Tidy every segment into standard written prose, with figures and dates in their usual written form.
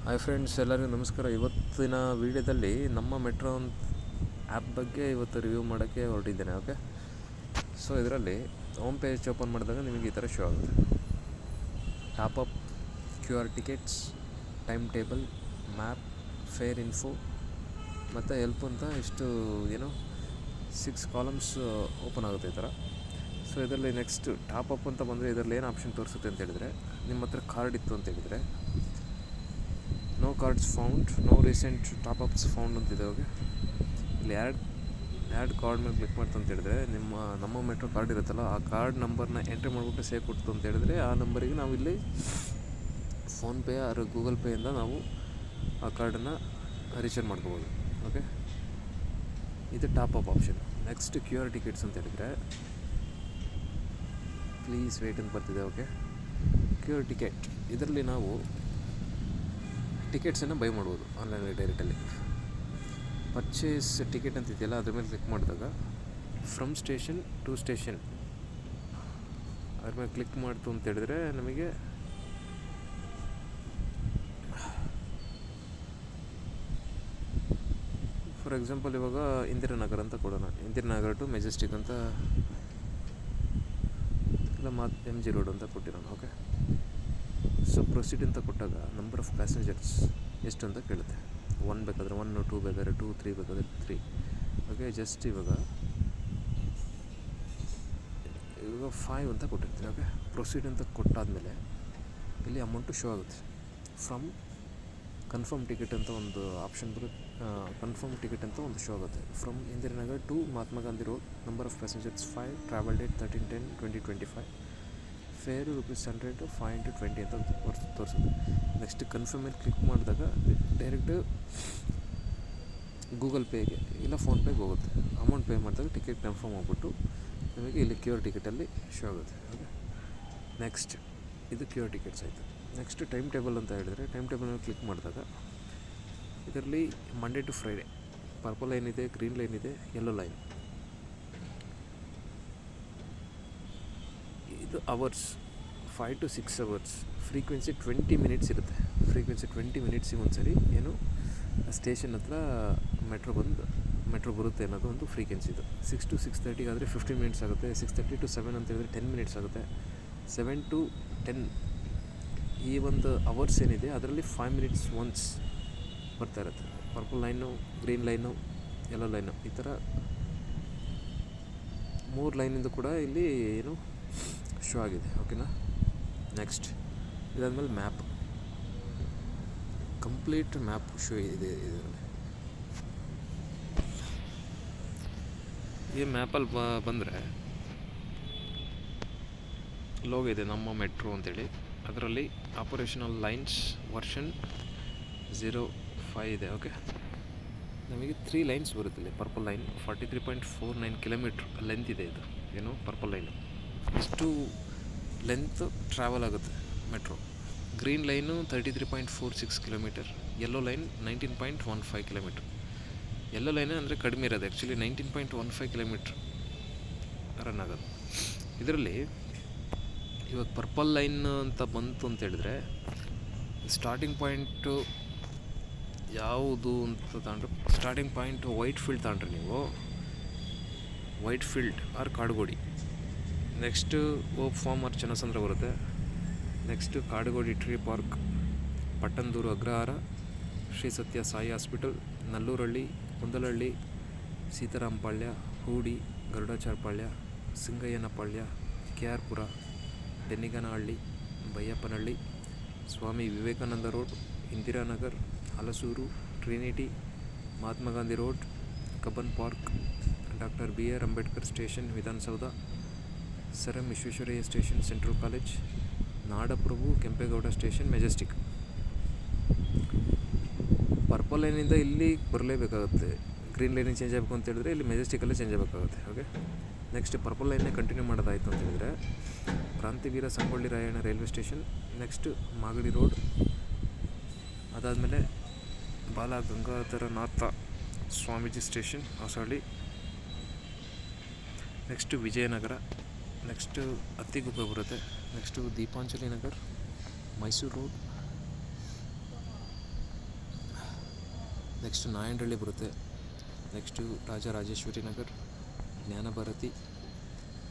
Hi friends, ಎಲ್ಲರಿಗೂ ನಮಸ್ಕಾರ. ಇವತ್ತಿನ ವೀಡಿಯೋದಲ್ಲಿ ನಮ್ಮ ಮೆಟ್ರೋ ಆ್ಯಪ್ ಬಗ್ಗೆ ಇವತ್ತು ರಿವ್ಯೂ ಮಾಡೋಕ್ಕೆ ಹೊರಟಿದ್ದೇನೆ. ಓಕೆ, ಸೊ ಇದರಲ್ಲಿ ಹೋಮ್ ಪೇಜ್ ಓಪನ್ ಮಾಡಿದಾಗ ನಿಮಗೆ ಈ ಥರ ಶೋ ಆಗುತ್ತೆ. Topup, Q R tickets, time table, map, fare info ಮತ್ತು ಹೆಲ್ಪ್ ಅಂತ ಇಷ್ಟು 6 ಕಾಲಮ್ಸ್ ಓಪನ್ ಆಗುತ್ತೆ ಈ ಥರ. ಸೊ ಇದರಲ್ಲಿ ನೆಕ್ಸ್ಟ್ ಟಾಪಪ್ ಅಂತ ಬಂದರೆ ಇದರಲ್ಲಿ ಏನು ಆಪ್ಷನ್ ತೋರಿಸುತ್ತೆ ಅಂತ ಹೇಳಿದರೆ, ನಿಮ್ಮ ಹತ್ರ ಕಾರ್ಡ್ ಇತ್ತು ಅಂತ ಹೇಳಿದರೆ no cards found, no recent top ups found ಅಂತಿದೆ. ಓಕೆ, ಇಲ್ಲಿ ಆ್ಯಡ್ ಕಾರ್ಡ್ ಮೇಲೆ ಕ್ಲಿಕ್ ಮಾಡ್ತು ಅಂತ ಹೇಳಿದ್ರೆ ನಮ್ಮ ಮೆಟ್ರೋ ಕಾರ್ಡ್ ಇರುತ್ತಲ್ಲ, ಆ ಕಾರ್ಡ್ ನಂಬರ್ನ ಎಂಟ್ರಿ ಮಾಡಿಬಿಟ್ಟು ಸೇವ್ ಕೊಡ್ತು ಅಂತ ಹೇಳಿದ್ರೆ ಆ ನಂಬರಿಗೆ ನಾವು ಇಲ್ಲಿ ಫೋನ್ಪೇ ಆರ್ ಗೂಗಲ್ ಪೇಯಿಂದ ನಾವು ಆ ಕಾರ್ಡನ್ನು ರೀಚಾರ್ಜ್ ಮಾಡ್ಕೋಬೋದು. ಓಕೆ, ಇದು topup option. Next Q R tickets ಅಂತ ಹೇಳಿದರೆ ಪ್ಲೀಸ್ ವೇಟ್ ಅಂತ ಬರ್ತಿದೆ. ಓಕೆ, ಕ್ಯೂ ಆರ್ ಟಿಕೆಟ್, ಇದರಲ್ಲಿ ನಾವು ಟಿಕೆಟ್ಸನ್ನು ಬೈ ಮಾಡ್ಬೋದು ಆನ್ಲೈನಲ್ಲಿ ಡೈರೆಕ್ಟಲ್ಲಿ. ಪರ್ಚೇಸ್ ಟಿಕೆಟ್ ಅಂತ ಇದೆಯಲ್ಲ, ಅದ್ರ ಮೇಲೆ ಕ್ಲಿಕ್ ಮಾಡಿದಾಗ ಫ್ರಮ್ ಸ್ಟೇಷನ್ ಟು ಸ್ಟೇಷನ್ ಅದ್ರ ಮೇಲೆ ಕ್ಲಿಕ್ ಮಾಡ್ತು ಅಂತ ಹೇಳಿದ್ರೆ ನಮಗೆ ಫಾರ್ ಎಕ್ಸಾಂಪಲ್ ಇವಾಗ ಇಂದಿರಾನಗರ ಅಂತ ಕೊಡೋಣ. ಇಂದಿರಾನಗರ ಟು ಮೆಜೆಸ್ಟಿಕ್ ಅಂತ ಇಲ್ಲ MG ರೋಡ್ ಅಂತ ಕೊಟ್ಟಿರೋಣ. ಓಕೆ, ಸೊ ಪ್ರೊಸೀಡ್ ಅಂತ ಕೊಟ್ಟಾಗ ನಂಬರ್ ಆಫ್ ಪ್ಯಾಸೆಂಜರ್ಸ್ ಎಷ್ಟು ಅಂತ ಕೇಳುತ್ತೆ. 1 ಬೇಕಾದರೆ 1, 2 ಬೇಕಾದರೆ 2, 3 ಬೇಕಾದರೆ 3. ಓಕೆ, ಜಸ್ಟ್ ಇವಾಗ 5 ಅಂತ ಕೊಟ್ಟಿರ್ತೀನಿ. ಓಕೆ, ಪ್ರೊಸೀಡ್ ಅಂತ ಕೊಟ್ಟಾದಮೇಲೆ ಇಲ್ಲಿ ಅಮೌಂಟು ಶೋ ಆಗುತ್ತೆ. ಫ್ರಮ್ ಕನ್ಫರ್ಮ್ ಟಿಕೆಟ್ ಅಂತ ಒಂದು ಆಪ್ಷನ್ ಬರುತ್ತೆ. ಕನ್ಫರ್ಮ್ ಟಿಕೆಟ್ ಅಂತ ಒಂದು ಶೋ ಆಗುತ್ತೆ. From Indiranagar to Mahatma Gandhi road, number of passengers 5, travel date 13/10/2025, fare ₹100, 5 × 20 ಅಂತ ತೋರಿಸುತ್ತೆ. ನೆಕ್ಸ್ಟ್ ಕನ್ಫರ್ಮ್ ಮೇಲೆ ಕ್ಲಿಕ್ ಮಾಡಿದಾಗ ಡೈರೆಕ್ಟ್ ಗೂಗಲ್ ಪೇಗೆ ಇಲ್ಲ ಫೋನ್ಪೇಗೆ ಹೋಗುತ್ತೆ. ಅಮೌಂಟ್ ಪೇ ಮಾಡಿದಾಗ ಟಿಕೆಟ್ ಕನ್ಫರ್ಮ್ ಆಗಿಬಿಟ್ಟು ನಮಗೆ ಇಲ್ಲಿ ಕ್ಯೂ ಆರ್ ಟಿಕೆಟಲ್ಲಿ ಶೋ ಆಗುತ್ತೆ. ಓಕೆ, ನೆಕ್ಸ್ಟ್ ಇದು ಕ್ಯೂ ಆರ್ ಟಿಕೆಟ್ಸ್ ಆಯಿತು. ನೆಕ್ಸ್ಟ್ ಟೈಮ್ ಟೇಬಲ್ ಅಂತ ಹೇಳಿದರೆ, ಟೈಮ್ ಟೇಬಲ್ ಮೇಲೆ ಕ್ಲಿಕ್ ಮಾಡಿದಾಗ ಇದರಲ್ಲಿ Monday to Friday purple line ಇದೆ, ಗ್ರೀನ್ ಲೈನ್ ಇದೆ, ಯೆಲ್ಲೋ ಲೈನ್. ಇದು hours 5 to 6 hours. Frequency 20 minutes ಇರುತ್ತೆ. ಫ್ರೀಕ್ವೆನ್ಸಿ 20 ಮಿನಿಟ್ಸಿಗೆ ಒಂದು ಸರಿ ಸ್ಟೇಷನ್ ಹತ್ರ ಮೆಟ್ರೋ ಬರುತ್ತೆ ಅನ್ನೋದು ಒಂದು ಫ್ರೀಕ್ವೆನ್ಸಿ ಇದು. 6 to 6:30 ಆದರೆ 15 ಮಿನಿಟ್ಸ್ ಆಗುತ್ತೆ. 6:30 to 7 ಅಂತ ಹೇಳಿದ್ರೆ 10 ಮಿನಿಟ್ಸ್ ಆಗುತ್ತೆ. 7 to 10 ಈ ಒಂದು ಅವರ್ಸ್ ಏನಿದೆ ಅದರಲ್ಲಿ 5 ಮಿನಿಟ್ಸ್ ಒನ್ಸ್ ಬರ್ತಾ ಇರುತ್ತೆ. Purple line, green line, yellow line, ಈ ಥರ 3 ಲೈನಿಂದ ಕೂಡ ಇಲ್ಲಿ ಶೋ ಆಗಿದೆ. ಓಕೆನಾ, ನೆಕ್ಸ್ಟ್ ಇದಾದಮೇಲೆ ಮ್ಯಾಪ್, ಕಂಪ್ಲೀಟ್ ಮ್ಯಾಪ್ ಶೋ ಇದೆ ಇದರಲ್ಲಿ. ಈ ಮ್ಯಾಪಲ್ಲಿ ಬಂದರೆ ಲೋಗೋ ಇದೆ ನಮ್ಮ ಮೆಟ್ರೋ ಅಂತೇಳಿ. ಅದರಲ್ಲಿ ಆಪರೇಷನಲ್ ಲೈನ್ಸ್ ವರ್ಷನ್ 05 ಇದೆ. ಓಕೆ, ನಮಗೆ 3 ಲೈನ್ಸ್ ಬರುತ್ತೆ ಇಲ್ಲಿ. ಪರ್ಪಲ್ ಲೈನ್ 43.49 ಕಿಲೋಮೀಟ್ರ್ ಲೆಂತ್ ಇದೆ. ಇದು ಪರ್ಪಲ್ ಲೈನು ಇಷ್ಟು ಲೆಂತ್ ಟ್ರಾವೆಲ್ ಆಗುತ್ತೆ metro. Green line 33.46 kilometre, yellow line 19.15 kilometre. Yellow line ಅಂದರೆ ಕಡಿಮೆ ಇರೋದು, ಆ್ಯಕ್ಚುಲಿ 19.15 ಕಿಲೋಮೀಟ್ರ್ ರನ್ ಆಗೋದು. ಇದರಲ್ಲಿ ಇವಾಗ ಪರ್ಪಲ್ ಲೈನ್ ಅಂತ ಬಂತು ಅಂತ ಹೇಳಿದ್ರೆ ಸ್ಟಾರ್ಟಿಂಗ್ ಪಾಯಿಂಟು ಯಾವುದು ಅಂತ ತಗೊಂಡ್ರೆ, ಸ್ಟಾರ್ಟಿಂಗ್ ಪಾಯಿಂಟ್ ವೈಟ್ ಫೀಲ್ಡ್ ತಗೊಂಡ್ರೆ ನೀವು Whitefield or Kadugodi. Next Hope Farm or Channasandra ಬರುತ್ತೆ. Next Kadugodi tree park, Pattandur Agrahara, Shri Sathya Sai hospital, ನಲ್ಲೂರಹಳ್ಳಿ, Kundalahalli, ಸೀತಾರಾಮಪಾಳ್ಯ, ಹೂಡಿ, ಗರುಡಾಚಾರಪಾಳ್ಯ, Singayyanapalya, KR Pura, Dennigenahalli, Baiyappanahalli, Swami Vivekananda road, Indiranagar, Halasuru, Trinity, Mahatma Gandhi road, Cubbon park, doctor BR Ambedkar station Vidhana Soudha, sir M Visvesvaraya station central college, Nadaprabhu Kempegowda station Majestic. Purple ಲೈನಿಂದ ಇಲ್ಲಿ ಬರಲೇಬೇಕಾಗುತ್ತೆ. ಗ್ರೀನ್ ಲೈನಿಗೆ ಚೇಂಜ್ ಆಗಬೇಕು ಅಂತ ಹೇಳಿದ್ರೆ ಇಲ್ಲಿ ಮೆಜೆಸ್ಟಿಕಲ್ಲೇ ಚೇಂಜ್ ಆಗಬೇಕಾಗುತ್ತೆ. ಓಕೆ, ನೆಕ್ಸ್ಟ್ ಪರ್ಪಲ್ ಲೈನ್ನೇ ಕಂಟಿನ್ಯೂ ಮಾಡೋದಾಯಿತು ಅಂತ ಹೇಳಿದರೆ Krantiveera Sangolli Rayanna railway station, next Magadi road, ಅದಾದಮೇಲೆ Bala Gangadharanatha Swamiji station Hosahalli, next Vijayanagara, next Attiguppe ಬರುತ್ತೆ, next Deepanjali Nagar, Mysore road, next Nayandahalli ಬರುತ್ತೆ. Next Rajarajeshwari Nagar, Jnanabharathi,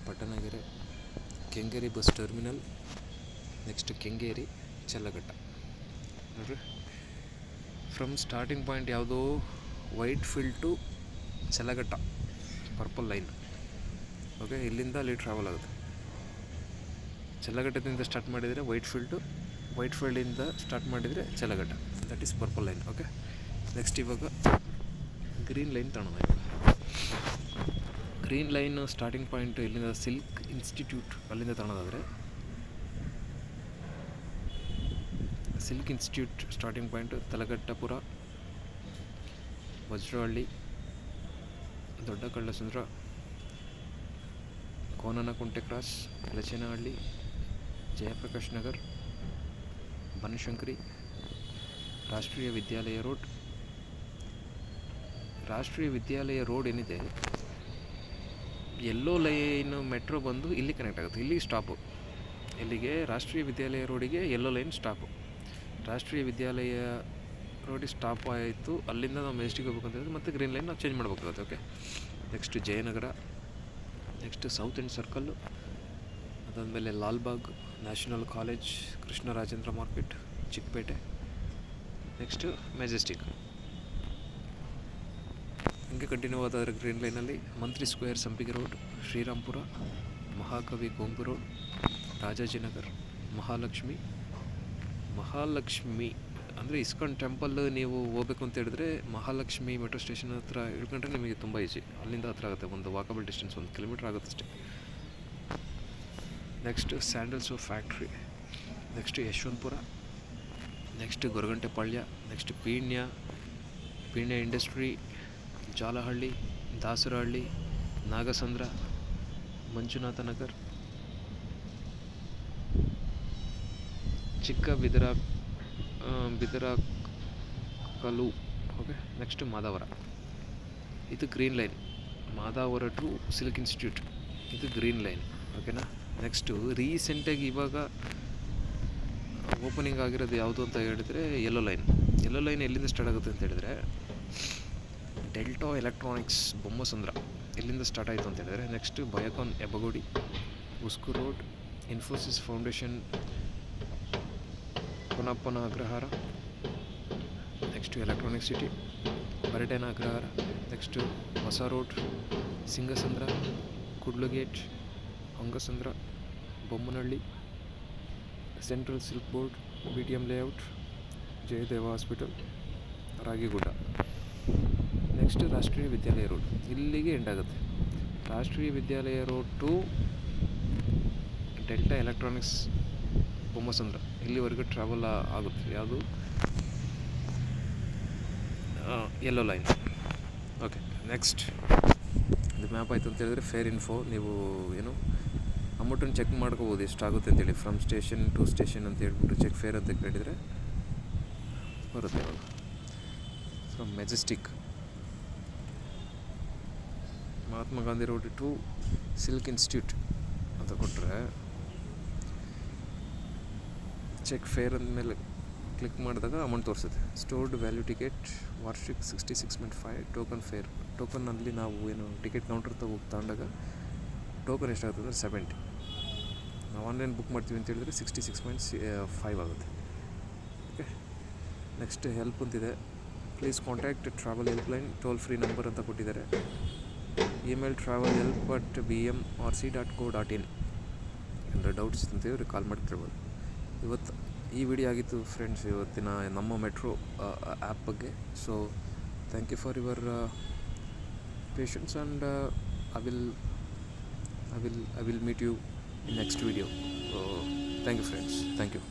Pattanagere, Kengeri bus terminal, next Kengeri, Challaghatta. ನೋಡ್ರಿ, ಫ್ರಮ್ ಸ್ಟಾರ್ಟಿಂಗ್ ಪಾಯಿಂಟ್ ಯಾವುದೋ Whitefield to Challaghatta purple line. Okay, ಇಲ್ಲಿಂದ ಅಲ್ಲಿ ಟ್ರಾವೆಲ್ ಆಗುತ್ತೆ. ಚಲ್ಲಘಟ್ಟದಿಂದ ಸ್ಟಾರ್ಟ್ ಮಾಡಿದರೆ ವೈಟ್ ಫೀಲ್ಡಿಂದ ಸ್ಟಾರ್ಟ್ ಮಾಡಿದರೆ Challaghatta, that is purple line. Okay, next ಇವಾಗ ಗ್ರೀನ್ ಲೈನ್ ತಗೊಳ್ಳೋಣ. ಗ್ರೀನ್ ಲೈನ್ ಸ್ಟಾರ್ಟಿಂಗ್ ಪಾಯಿಂಟ್ ಇಲ್ಲಿಂದ ಸಿಲ್ಕ್ ಇನ್ಸ್ಟಿಟ್ಯೂಟ್ ಅಲ್ಲಿಂದ ತಗೊಳ್ಳೋದಾದರೆ, Silk Institute starting point Talaghattapura, ವಜ್ರಹಳ್ಳಿ, ದೊಡ್ಡ ಕಳ್ಳಸಂದ್ರ, ಕೋನನಕುಂಟೆ ಕ್ರಾಸ್, ಲಚೇನಹಳ್ಳಿ, ಜಯಪ್ರಕಾಶ್ ನಗರ್, ಬನಶಂಕರಿ, ರಾಷ್ಟ್ರೀಯ ವಿದ್ಯಾಲಯ ರೋಡ್. ರಾಷ್ಟ್ರೀಯ ವಿದ್ಯಾಲಯ ರೋಡ್ ಏನಿದೆ, ಯೆಲ್ಲೋ ಲೈನ್ ಮೆಟ್ರೋ ಬಂದು ಇಲ್ಲಿ ಕನೆಕ್ಟ್ ಆಗುತ್ತೆ. ಇಲ್ಲಿ ಸ್ಟಾಪು, ಇಲ್ಲಿಗೆ ರಾಷ್ಟ್ರೀಯ ವಿದ್ಯಾಲಯ ರೋಡಿಗೆ ಯೆಲ್ಲೋ ಲೈನ್ ಸ್ಟಾಪು. ರಾಷ್ಟ್ರೀಯ ವಿದ್ಯಾಲಯ ರೋಡಿಗೆ ಸ್ಟಾಪ್ ಆಯಿತು, ಅಲ್ಲಿಂದ ನಾವು ಮೆಜೆಸ್ಟಿಕ್ ಹೋಗ್ಬೇಕು ಹೇಳಿದ್ರೆ ಮತ್ತೆ ಗ್ರೀನ್ ಲೈನ್ ನಾವು ಚೇಂಜ್ ಮಾಡಬೇಕಾಗುತ್ತೆ. Okay, next Jayanagara, next South End circle, ಅದಾದಮೇಲೆ Lalbagh, National College, Krishnarajendra market, Chickpet, next Majestic. ಹಂಗೆ ಕಂಟಿನ್ಯೂ ಆದಾದರೆ ಗ್ರೀನ್ ಲೈನಲ್ಲಿ ಮಂತ್ರಿ ಸ್ಕ್ವೇರ್, ಸಂಪಿಗೆ ರೋಡ್, ಶ್ರೀರಾಮ್ಪುರ, ಮಹಾಕವಿ ಗೋಂಪು ರೋಡ್, ರಾಜಾಜಿನಗರ್, ಮಹಾಲಕ್ಷ್ಮಿ ಅಂದರೆ ಇಸ್ಕಾನ್ ಟೆಂಪಲ್ ನೀವು ಹೋಗ್ಬೇಕು ಅಂತ ಹೇಳಿದ್ರೆ ಮಹಾಲಕ್ಷ್ಮಿ ಮೆಟ್ರೋ ಸ್ಟೇಷನ್ ಹತ್ರ ಇಳ್ಕೊಂಡ್ರೆ ನಿಮಗೆ ತುಂಬ ಈಸಿ. ಅಲ್ಲಿಂದ ಹತ್ರ ಆಗುತ್ತೆ, ಒಂದು ವಾಕಬಲ್ ಡಿಸ್ಟೆನ್ಸ್ 1 ಕಿಲೋಮೀಟ್ರ್ ಆಗುತ್ತೆ ಅಷ್ಟೇ. Next sandal soap factory, next Yeshwanthpur, next Goraguntepalya, next Peenya industry, Jalahalli, Dasarahalli, Nagasandra, Manjunatha Nagar, Chikka Bidarakallu. Okay, next Madavara, ಇದು green line. Madavara to Silk Institute, ಇದು ಗ್ರೀನ್ ಲೈನ್. ಓಕೆನಾ. ನೆಕ್ಸ್ಟು ರೀಸೆಂಟಾಗಿ ಇವಾಗ ಓಪನಿಂಗ್ ಆಗಿರೋದು ಯಾವುದು ಅಂತ ಹೇಳಿದರೆ ಯೆಲ್ಲೋ ಲೈನ್. ಯೆಲ್ಲೋ ಲೈನ್ ಎಲ್ಲಿಂದ ಸ್ಟಾರ್ಟ್ ಆಗುತ್ತೆ ಅಂತ ಹೇಳಿದರೆ ಡೆಲ್ಟಾ ಎಲೆಕ್ಟ್ರಾನಿಕ್ಸ್ ಬೊಮ್ಮಸಂದ್ರ ಎಲ್ಲಿಂದ ಸ್ಟಾರ್ಟ್ ಆಯಿತು ಅಂತ ಹೇಳಿದರೆ, ನೆಕ್ಸ್ಟ್ ಬಯೋಕಾನ್ ಹೆಬ್ಬಗೋಡಿ, ಉಸ್ಕು ರೋಡ್, ಇನ್ಫೋಸಿಸ್ ಫೌಂಡೇಶನ್ ಪುನಪ್ಪನ Agrahara, next electronic city, Beratena Agrahara, next Hosa road, Singasandra, Kudlu gate, Hongasandra, Bommanahalli, central silk board, BTM layout, Jayadeva hospital, Ragigudda. Next Rashtreeya Vidyalaya road ಇಲ್ಲಿಗೆ ಎಂಡ್ ಆಗುತ್ತೆ. Rashtreeya Vidyalaya road to Delta Electronics Bommasandra ಇಲ್ಲಿವರೆಗೂ ಟ್ರಾವೆಲ್ ಆಗುತ್ತೆ. ಯಾವುದು ಯೆಲ್ಲೋ ಲೈನ್. ಓಕೆ, ನೆಕ್ಸ್ಟ್ ಇದು ಮ್ಯಾಪ್ ಆಯಿತು ಅಂತ ಹೇಳಿದ್ರೆ ಫೇರ್ ಇನ್ಫೋ. ನೀವು ಏನು ಅಮೌಂಟನ್ನು ಚೆಕ್ ಮಾಡ್ಕೋಬೋದು ಎಷ್ಟಾಗುತ್ತೆ ಅಂತೇಳಿ. ಫ್ರಮ್ ಸ್ಟೇಷನ್ ಟು ಸ್ಟೇಷನ್ ಅಂತ ಹೇಳ್ಬಿಟ್ಟು ಚೆಕ್ ಫೇರ್ ಅಂತ ಕೇಳಿದರೆ ಬರುತ್ತೆ. ಇವಾಗ from Majestic Mahatma Gandhi road to Silk Institute ಅಂತ ಕೊಟ್ಟರೆ ಚೆಕ್ ಫೇರ್ ಅಂದಮೇಲೆ ಕ್ಲಿಕ್ ಮಾಡಿದಾಗ ಅಮೌಂಟ್ ತೋರಿಸುತ್ತೆ. ಸ್ಟೋರ್ಡ್ ವ್ಯಾಲ್ಯೂ ಟಿಕೆಟ್ ವಾರ್ಷಿಕ್ 66.5 ಟೋಕನ್ ಫೇರ್. ಟೋಕನ್ನಲ್ಲಿ ನಾವು ಏನು ಟಿಕೆಟ್ ಕೌಂಟರ್ ತಗೊಂಡಾಗ ಟೋಕನ್ ಎಷ್ಟಾಗುತ್ತೆ ಅಂದರೆ 70. ನಾವು ಆನ್ಲೈನ್ ಬುಕ್ ಮಾಡ್ತೀವಿ ಅಂತ ಹೇಳಿದ್ರೆ 66.5 ಆಗುತ್ತೆ. ಓಕೆ, ನೆಕ್ಸ್ಟ್ ಹೆಲ್ಪ್ ಅಂತಿದೆ. Please contact travel helpline, toll free number ಅಂತ ಕೊಟ್ಟಿದ್ದಾರೆ. Email travelhelp@bmrc.co.in. ಏನಾರ ಡೌಟ್ಸ್ ಅಂತೇಳಿ ಕಾಲ್ ಮಾಡ್ತಿರ್ಬೋದು. ಇವತ್ತು ಈ ವಿಡಿಯೋ ಆಗಿತ್ತು ಫ್ರೆಂಡ್ಸ್, ಇವತ್ತಿನ ನಮ್ಮ ಮೆಟ್ರೋ ಆ್ಯಪ್ ಬಗ್ಗೆ. So thank you for your patience and I will meet you in next video. Thank you friends. Thank you.